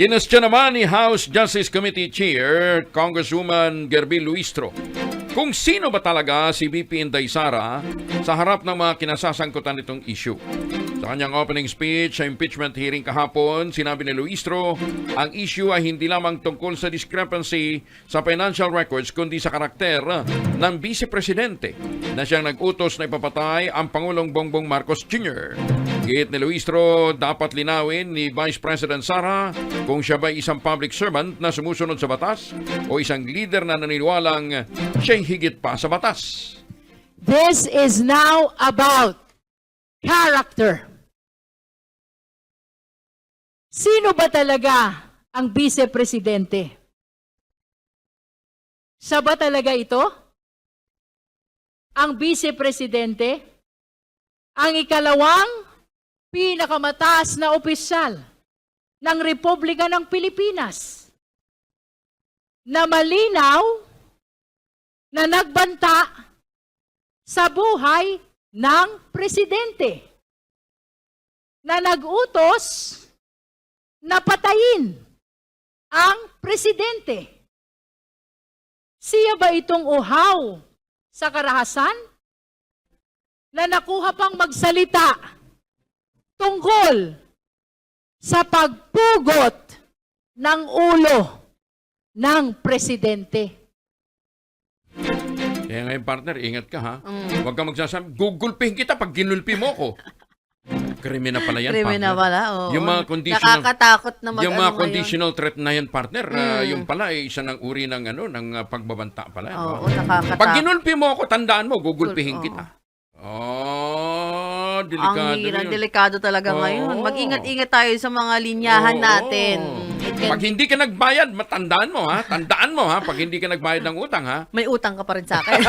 Kinestyon naman ni House Justice Committee Chair, Congresswoman Gerby Luistro, kung sino ba talaga si VP Inday Sara sa harap ng mga kinasasangkutan nitong issue. Sa kanyang opening speech sa impeachment hearing kahapon, sinabi ni Luistro, ang issue ay hindi lamang tungkol sa discrepancy sa financial records kundi sa karakter ng Vice Presidente na siyang nag-utos na ipapatay ang Pangulong Bongbong Marcos Jr. Git ni Luistro, dapat linawin ni Vice President Sara kung siya ba isang public servant na sumusunod sa batas o isang leader na naniniwalang siya'y higit pa sa batas. This is now about character. Sino ba talaga ang vice-presidente? Siya ba talaga ito? Ang vice-presidente? Ang ikalawang pinakamataas na opisyal ng Republika ng Pilipinas na malinaw na nagbanta sa buhay ng presidente, na nag-utos na patayin ang presidente. Siya ba itong uhaw sa karahasan na nakuha pang magsalita tungkol sa pagpugot ng ulo ng presidente? Kaya ngayon, partner, ingat ka ha. Huwag kang magsasabi, gugulpihin kita pag ginulpi mo ko. Krimen na pala yan, Krimen na partner. pala, oo. Yung mga conditional, Nakakatakot na yung mga ngayon. conditional threat na yan, partner, yung pala ay isa ng uri ng pagbabanta pala. Oo, nakakatakot. Pag ginulpi mo ako, tandaan mo, gugulpihin Oo. kita. Oh, delikado. Ang hirang yun. delikado talaga Oo. ngayon. Mag-ingat-ingat tayo sa mga linyahan Oo. natin. Pag hindi ka nagbayad, matandaan mo ha. Tandaan mo ha, pag hindi ka nagbayad ng utang ha. May utang ka pa rin sa akin.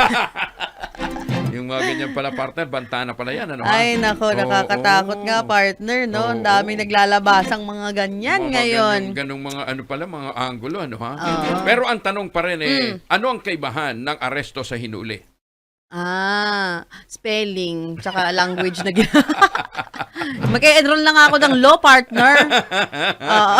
Yung mga ganyan pala, partner, banta na pala yan. Ano, ha? Ay, nako, nakakatakot Oo. nga, partner, no? Ang Oo. daming naglalabasang mga ganyan Mga ngayon. ganung mga mga anggulo, ano ha? Oo. Pero ang tanong pa rin ano ang kaibahan ng aresto sa hinuli? Spelling, tsaka language na Mag-enroll na nga ako ng law, partner. Oo.